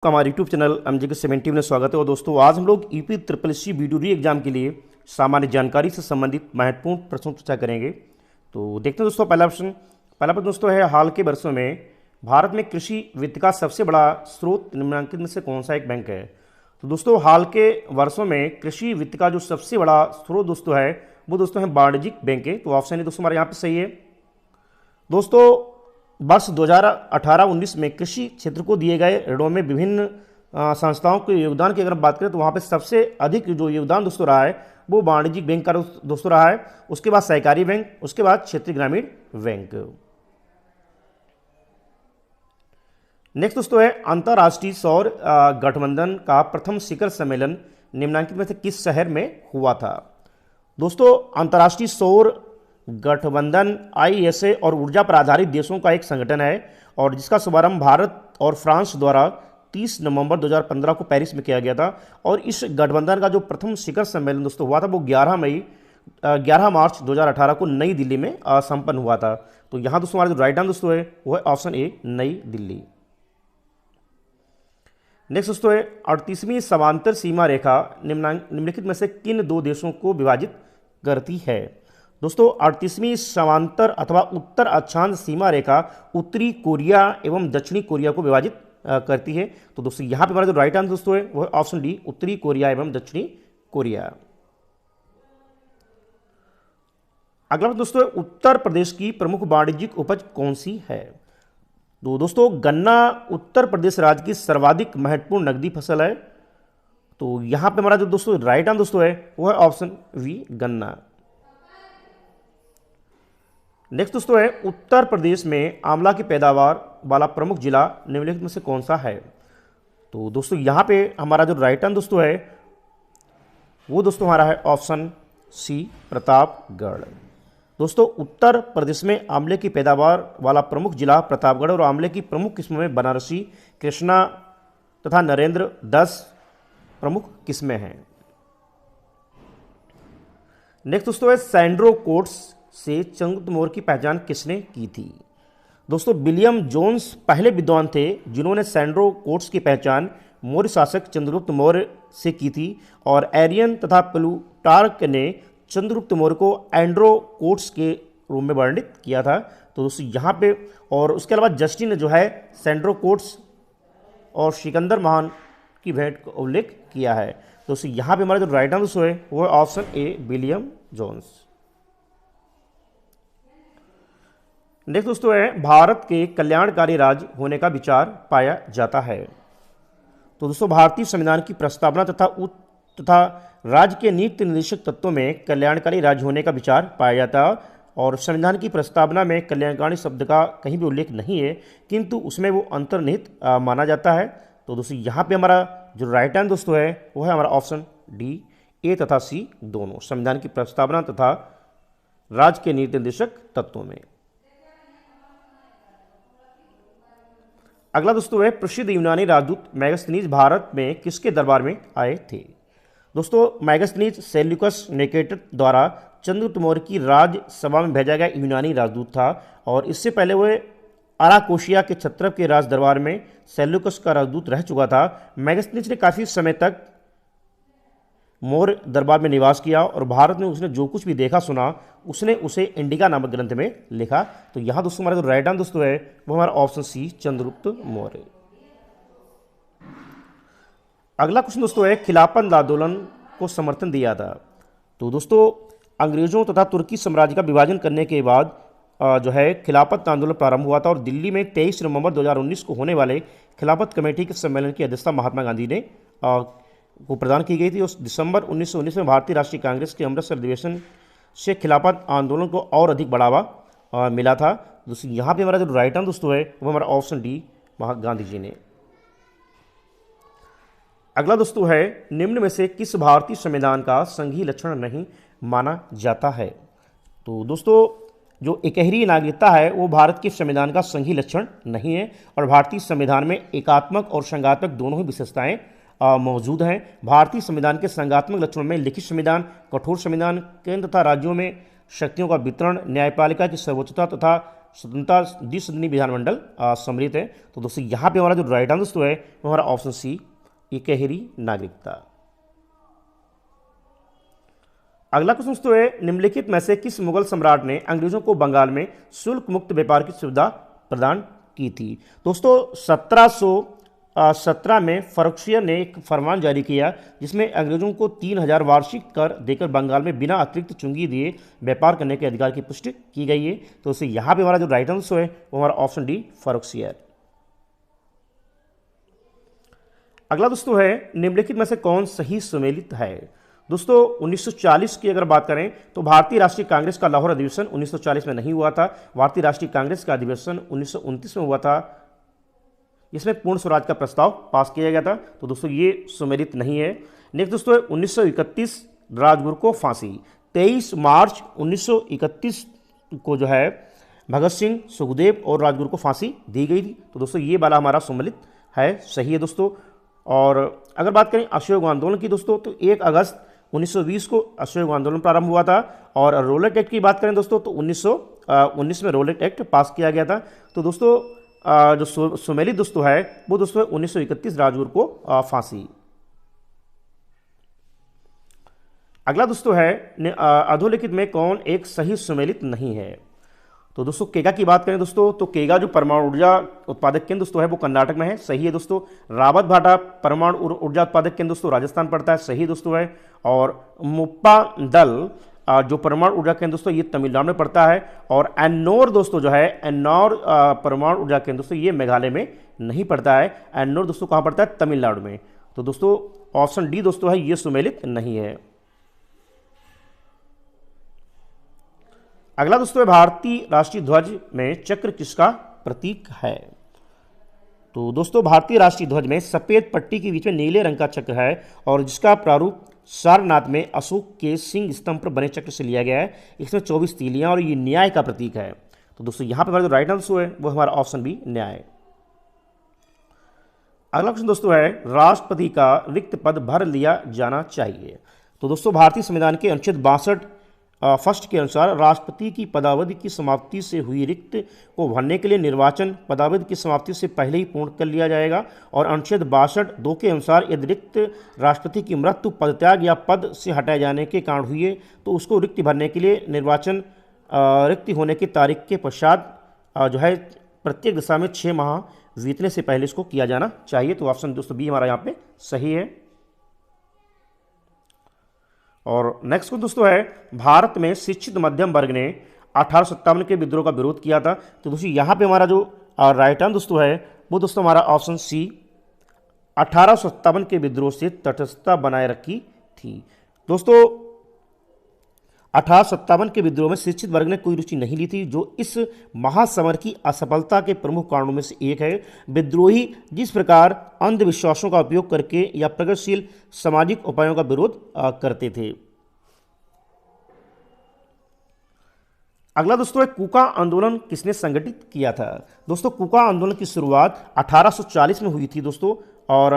हमारे YouTube channel MJK 70 में स्वागत है। और दोस्तों, आज हम लोग यूपी SSC वीडियो री एग्जाम के लिए सामान्य जानकारी से संबंधित महत्वपूर्ण प्रश्नों पर चर्चा करेंगे। तो देखते हैं दोस्तों, पहला प्रश्न दोस्तों है, हाल के वर्षों में भारत में कृषि वित्त का सबसे बड़ा स्रोत निम्नलिखित में से कौन सा एक बैंक है। तो दोस्तों, हाल के वर्षों में कृषि वित्त का जो सबसे बड़ा स्रोत दोस्तों है वो दोस्तों है वाणिज्यिक बैंकें। तो ऑप्शन है दोस्तों हमारे यहाँ पे सही है। दोस्तों, वर्ष 2018-19 में कृषि क्षेत्र को दिए गए ऋणों में विभिन्न संस्थाओं के योगदान की अगर हम बात करें तो वहाँ पे सबसे अधिक जो योगदान दोस्तों रहा है वो वाणिज्यिक बैंक का दोस्तों रहा है। उसके बाद सहकारी बैंक, उसके बाद क्षेत्रीय ग्रामीण बैंक। नेक्स्ट दोस्तों है, अंतर्राष्ट्रीय सौर गठबंधन का प्रथम शिखर सम्मेलन निम्नलिखित में से किस शहर में हुआ था। दोस्तों, अंतर्राष्ट्रीय सौर गठबंधन ISA और ऊर्जा पर आधारित देशों का एक संगठन है और जिसका शुभारंभ भारत और फ्रांस द्वारा 30 नवंबर 2015 को पेरिस में किया गया था। और इस गठबंधन का जो प्रथम शिखर सम्मेलन दोस्तों हुआ था वो 11 मार्च 2018 को नई दिल्ली में संपन्न हुआ था। तो यहाँ दोस्तों हमारा जो राइट आंसर दोस्तों है वो है ऑप्शन ए, नई दिल्ली। नेक्स्ट दोस्तों है, 38वीं समांतर सीमा रेखा निम्नलिखित में से किन दो देशों को विभाजित करती है। दोस्तों, 38वीं समांतर अथवा उत्तर अक्षांश सीमा रेखा उत्तरी कोरिया एवं दक्षिणी कोरिया को विभाजित करती है। तो दोस्तों यहाँ पे हमारा जो राइट आंसर दोस्तों है वो है ऑप्शन डी, उत्तरी कोरिया एवं दक्षिणी कोरिया। अगला दोस्तों है, उत्तर प्रदेश की प्रमुख वाणिज्यिक उपज कौन सी है। तो दोस्तों, गन्ना उत्तर प्रदेश राज्य की सर्वाधिक महत्वपूर्ण नकदी फसल है। तो यहाँ पे हमारा जो दोस्तों राइट आंसर दोस्तों है वो है ऑप्शन वी, गन्ना। नेक्स्ट दोस्तों है, उत्तर प्रदेश में आंवला की पैदावार वाला प्रमुख जिला निम्नलिखित में से कौन सा है। तो दोस्तों यहाँ पे हमारा जो राइट आंसर दोस्तों है वो दोस्तों हमारा है ऑप्शन सी, प्रतापगढ़। दोस्तों, उत्तर प्रदेश में आंवले की पैदावार वाला प्रमुख जिला प्रतापगढ़ और आंवले की प्रमुख किस्मों में बनारसी, कृष्णा तथा नरेंद्र 10 प्रमुख किस्में हैं। नेक्स्ट दोस्तों है, सैंड्रो कोट्स से चंद्रगुप्त मौर्य की पहचान किसने की थी। दोस्तों, विलियम जोन्स पहले विद्वान थे जिन्होंने सैंड्रो कोट्स की पहचान मौर्य शासक चंद्रगुप्त मौर्य से की थी और एरियन तथा प्लूटार्क ने चंद्रगुप्त मौर्य को एंड्रो कोट्स के रूप में वर्णित किया था। तो दोस्तों यहाँ पे, और उसके अलावा जस्टिन ने जो है सैंड्रो कोट्स और सिकंदर महान की भेंट का उल्लेख किया है। तो दोस्तों यहाँ पे हमारा जो राइट आंसर है वो है option A, William Jones. Next दोस्तों है, भारत के कल्याणकारी राज्य होने का विचार पाया जाता है। तो दोस्तों, भारतीय संविधान की प्रस्तावना तथा राज्य के नीति निर्देशक तत्वों में कल्याणकारी राज्य होने का विचार पाया जाता है। और संविधान की प्रस्तावना में कल्याणकारी शब्द का कहीं भी उल्लेख नहीं है, किंतु उसमें वो अंतर्निहित माना जाता है। तो दोस्तों यहाँ पे हमारा जो राइट आंसर दोस्तों है वो है हमारा ऑप्शन डी, ए तथा सी दोनों, संविधान की प्रस्तावना तथा राज्य के नीति निर्देशक तत्वों में। अगला दोस्तों है, प्रसिद्ध यूनानी राजदूत मैगस्थनीज भारत में किसके दरबार में आए थे। दोस्तों, मैगस्थनीज सेल्यूकस निकेटर द्वारा चंद्रगुप्त मौर्य की राजसभा में भेजा गया यूनानी राजदूत था और इससे पहले वह अराकोशिया के क्षत्रप के राज दरबार में सेल्यूकस का राजदूत रह चुका था। मैगस्थनीज ने काफ़ी समय तक मौर्य दरबार में निवास किया और भारत में उसने जो कुछ भी देखा सुना उसने उसे इंडिका नामक ग्रंथ में लिखा। तो यहाँ दोस्तों हमारा जो राइट आंसर दोस्तों है वो हमारा ऑप्शन सी, चंद्रगुप्त मौर्य। अगला क्वेश्चन दोस्तों है, खिलाफत आंदोलन को समर्थन दिया था। तो दोस्तों, अंग्रेजों तथा तुर्की साम्राज्य का विभाजन करने के बाद जो है खिलाफत आंदोलन प्रारंभ हुआ था और दिल्ली में 23 नवंबर 2019 को होने वाले खिलाफत कमेटी के सम्मेलन की अध्यक्षता महात्मा गांधी ने को प्रदान की गई थी। उस दिसंबर 1919 में भारतीय राष्ट्रीय कांग्रेस के अमृतसर अधिवेशन से खिलाफत आंदोलन को और अधिक बढ़ावा मिला था। दोस्तों यहाँ पे हमारा जो राइट आंसर दोस्तों है वो हमारा ऑप्शन डी, महात्मा गांधी जी ने। अगला दोस्तों है, निम्न में से किस भारतीय संविधान का संघीय लक्षण नहीं माना जाता है। तो दोस्तों, जो इकहरी नागरिकता है वो भारत के संविधान का संघीय लक्षण नहीं है और भारतीय संविधान में एकात्मक और संघात्मक दोनों ही विशेषताएं मौजूद हैं। भारतीय संविधान के संघात्मक लक्षणों में लिखित संविधान, कठोर संविधान, केंद्र तथा राज्यों में शक्तियों का वितरण, न्यायपालिका की सर्वोच्चता तथा स्वतंत्रता द्विसदनीय विधानमंडल सम्मिलित है। तो दोस्तों यहाँ पे हमारा जो राइट आंसर दोस्तों है वो हमारा ऑप्शन सी, इकहरी नागरिकता। अगला क्वेश्चन दोस्तों है, निम्नलिखित में से किस मुगल सम्राट ने अंग्रेजों को बंगाल में शुल्क मुक्त व्यापार की सुविधा प्रदान की थी? दोस्तों 1717 में फर्रुखसियर ने एक फरमान जारी किया जिसमें अंग्रेजों को 3000 वार्षिक कर देकर बंगाल में बिना अतिरिक्त चुंगी दिए व्यापार करने के अधिकार की पुष्टि की गई है। तो उससे यहाँ पे हमारा जो राइट आंसर है वो हमारा ऑप्शन डी, फर्रुखसियर। अगला दोस्तों है, निम्नलिखित में से कौन सही सुमेलित है? दोस्तों 1940 की अगर बात करें तो भारतीय राष्ट्रीय कांग्रेस का लाहौर अधिवेशन 1940 में नहीं हुआ था। भारतीय राष्ट्रीय कांग्रेस का अधिवेशन 1929 में हुआ था, इसमें पूर्ण स्वराज का प्रस्ताव पास किया गया था। तो दोस्तों ये सुमेलित नहीं है। नेक्स्ट दोस्तों 1931 राजगुरु को फांसी। 23 मार्च 1931 को जो है भगत सिंह, सुखदेव और राजगुरु को फांसी दी गई थी। तो दोस्तों ये वाला हमारा सुमेलित है, सही है दोस्तों। और अगर बात करें असहयोग आंदोलन की दोस्तों तो 1 अगस्त 1920 को असहयोग आंदोलन प्रारंभ हुआ था। और रोलेट एक्ट की बात करें दोस्तों तो 1919 में रोलेट एक्ट पास किया गया था। तो दोस्तों जो सुमेलित दोस्तों है वो दोस्तों 1931 राजगुरु को फांसी। अगला दोस्तों है, अधोलिखित में कौन एक सही सुमेलित नहीं है? तो दोस्तों केगा की बात करें दोस्तों तो केगा जो परमाणु ऊर्जा उत्पादक केंद्र दोस्तों है वो कर्नाटक में है, सही है दोस्तों। रावत भाटा परमाणु ऊर्जा उत्पादक केंद्र दोस्तों राजस्थान पड़ता है, सही दोस्तों है। और मुप्पा दल जो परमाणु ऊर्जा केंद्र दोस्तों ये तमिलनाडु में पड़ता है। और एन्नौर दोस्तों जो है एन्नौर परमाणु ऊर्जा केंद्र दोस्तों ये मेघालय में नहीं पड़ता है। एन्नौर दोस्तों कहाँ पड़ता है? तमिलनाडु में। तो दोस्तों ऑप्शन डी दोस्तों है ये सुमेलित नहीं है। अगला दोस्तों है, भारतीय राष्ट्रीय ध्वज में चक्र किसका प्रतीक है? तो दोस्तों भारतीय राष्ट्रीय ध्वज में सफेद पट्टी के बीच में नीले रंग का चक्र है और जिसका प्रारूप सारनाथ में अशोक के सिंह स्तंभ पर बने चक्र से लिया गया है। इसमें 24 तीलियां और ये न्याय का प्रतीक है। तो दोस्तों यहां पर हमारा जो राइट आंसर है वो हमारा ऑप्शन बी, न्याय। अगला क्वेश्चन दोस्तों है, राष्ट्रपति का रिक्त पद भर लिया जाना चाहिए। तो दोस्तों भारतीय संविधान के अनुच्छेद 62 फर्स्ट के अनुसार राष्ट्रपति की पदावधि की समाप्ति से हुई रिक्त को भरने के लिए निर्वाचन पदावधि की समाप्ति से पहले ही पूर्ण कर लिया जाएगा। और अनुच्छेद 62(2) के अनुसार यदि रिक्त राष्ट्रपति की मृत्यु, पदत्याग या पद से हटाए जाने के कारण हुई है तो उसको रिक्त भरने के लिए निर्वाचन रिक्त होने की तारीख के पश्चात जो है प्रत्येक दिशा में 6 माह बीतने से पहले इसको किया जाना चाहिए। तो ऑप्शन दोस्तों बी हमारा यहाँ पे सही है। और नेक्स्ट को दोस्तों है, भारत में शिक्षित मध्यम वर्ग ने 1857 के विद्रोह का विरोध किया था। तो दोस्तों यहाँ पे हमारा जो राइट आंसर दोस्तों है वो दोस्तों हमारा ऑप्शन सी, 1857 के विद्रोह से तटस्थता बनाए रखी थी। दोस्तों 1857 के विद्रोह में शिक्षित वर्ग ने कोई रुचि नहीं ली थी, जो इस महासमर की असफलता के प्रमुख कारणों में से एक है। विद्रोही जिस प्रकार अंधविश्वासों का उपयोग करके या प्रगतिशील सामाजिक उपायों का विरोध करते थे। अगला दोस्तों है, कूका आंदोलन किसने संगठित किया था? दोस्तों कूका आंदोलन की शुरुआत 1840 में हुई थी दोस्तों, और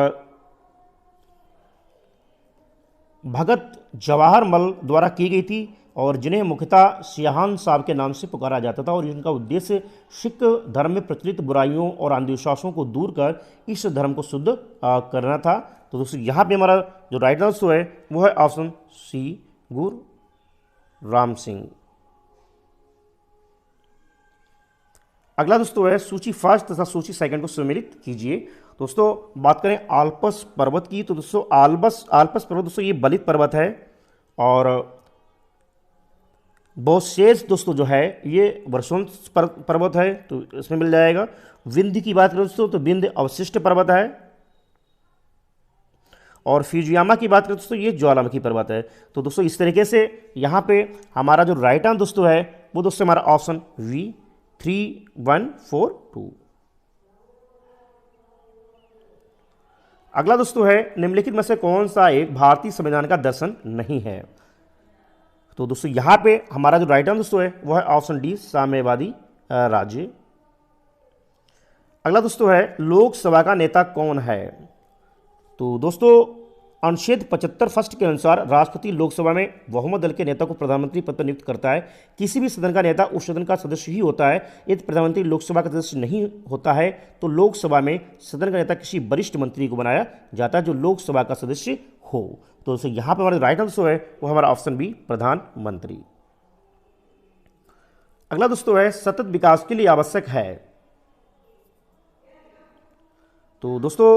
भगत जवाहरमल द्वारा की गई थी, और जिन्हें मुख्यतः सियाहान साहब के नाम से पुकारा जाता था। और इनका उद्देश्य सिख धर्म में प्रचलित बुराइयों और अंधविश्वासों को दूर कर इस धर्म को शुद्ध करना था। तो दोस्तों यहाँ पे हमारा जो राइट आंसर है वो है ऑप्शन सी, गुरु राम सिंह। अगला दोस्तों है, सूची फर्स्ट तथा सूची सेकंड को सम्मिलित कीजिए। दोस्तों बात करें आल्पस पर्वत की, तो दोस्तों आल्पस पर्वत दोस्तों ये बलित पर्वत है, और बोसेस दोस्तों जो है ये वर्षों पर्वत है, तो इसमें मिल जाएगा। विंध्य की बात करें दोस्तों तो विंध्य अवशिष्ट पर्वत है, और फिजियामा की बात करें दोस्तों ये ज्वालामुखी पर्वत है। तो दोस्तों इस तरीके से यहाँ पे हमारा जो राइट आंसर दोस्तों है वो दोस्तों हमारा ऑप्शन वी, 3142। अगला दोस्तों है, निम्नलिखित में से कौन सा एक भारतीय संविधान का दर्शन नहीं है? तो दोस्तों यहां पे हमारा जो राइट आंसर दोस्तों है वो है ऑप्शन डी, साम्यवादी राज्य। अगला दोस्तों है, लोकसभा का नेता कौन है? तो दोस्तों अनुच्छेद 75 फर्स्ट के अनुसार राष्ट्रपति लोकसभा में बहुमत दल के नेता को प्रधानमंत्री पद पर नियुक्त करता है। किसी भी सदन का नेता उस सदन का सदस्य ही होता है। यदि प्रधानमंत्री लोकसभा का सदस्य नहीं होता है तो लोकसभा में सदन का नेता किसी वरिष्ठ मंत्री को बनाया जाता है जो लोकसभा का सदस्य हो। तो दोस्तों यहाँ पे हमारा राइट आंसर है वो हमारा ऑप्शन बी, प्रधानमंत्री। अगला दोस्तों है सतत विकास के लिए आवश्यक है। तो दोस्तों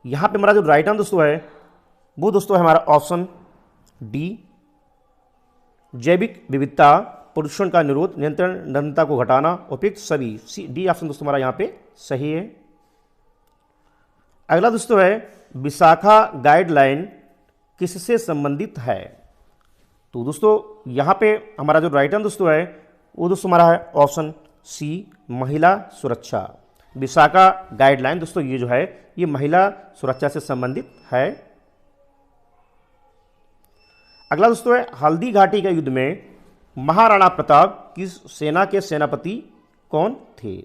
यहां पे हमारा जो राइट आंसर दोस्तों है वो दोस्तों है हमारा ऑप्शन डी, जैविक विविधता, प्रदूषण का निरोध, नियंत्रण, निरंतरता को घटाना, उपयुक्त सभी। डी ऑप्शन दोस्तों हमारा यहां पे सही है। अगला दोस्तों है विशाखा गाइडलाइन किससे संबंधित है। तो दोस्तों यहां पे हमारा जो राइट आंसर दोस्तों है वो दोस्तों हमारा है ऑप्शन सी, महिला सुरक्षा। विशाखा गाइडलाइन दोस्तों ये जो है ये महिला सुरक्षा से संबंधित है। अगला दोस्तों है हल्दी घाटी के युद्ध में महाराणा प्रताप की सेना के सेनापति कौन थे।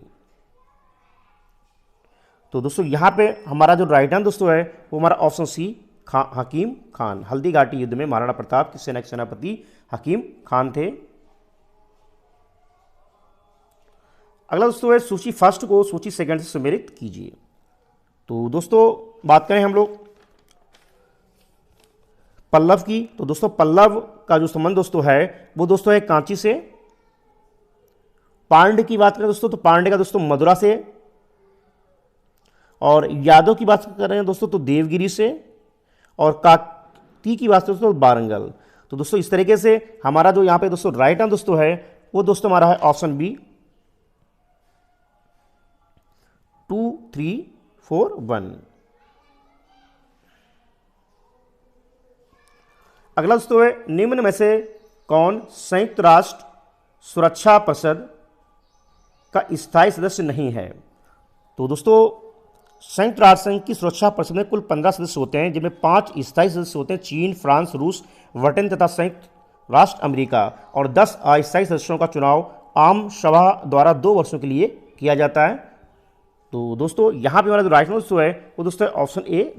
तो दोस्तों यहां पे हमारा जो राइट आंसर दोस्तों है वो हमारा ऑप्शन सी, हकीम खान। हल्दी घाटी युद्ध में महाराणा प्रताप की सेना के सेनापति हकीम खान थे। अगला दोस्तों है सूची फर्स्ट को सूची सेकंड से सम्मिलित कीजिए। तो दोस्तों बात करें हम लोग पल्लव की, तो दोस्तों पल्लव का जो संबंध दोस्तों है वो दोस्तों है कांची से। पांड्य की बात करें दोस्तों तो पांड्य का दोस्तों मदुरा से, और यादव की बात कर रहे हैं दोस्तों तो देवगिरी से, और काकती की बात दोस्तों वारंगल। तो दोस्तों इस तरीके से हमारा जो यहाँ पे दोस्तों राइट आंसर दोस्तों है वो दोस्तों हमारा है ऑप्शन बी, 2, 3, 4, 1। अगला दोस्तों है निम्न में से कौन संयुक्त राष्ट्र सुरक्षा परिषद का स्थायी सदस्य नहीं है। तो दोस्तों संयुक्त राष्ट्र संघ की सुरक्षा परिषद में कुल 15 सदस्य होते हैं, जिनमें 5 स्थायी सदस्य होते हैं, चीन, फ्रांस, रूस, ब्रिटेन तथा संयुक्त राष्ट्र अमेरिका, और 10 अस्थायी सदस्यों का चुनाव आम सभा द्वारा 2 वर्षों के लिए किया जाता है। तो दोस्तों यहाँ पे हमारा जो राइट आंसर है वो दोस्तों ऑप्शन ए,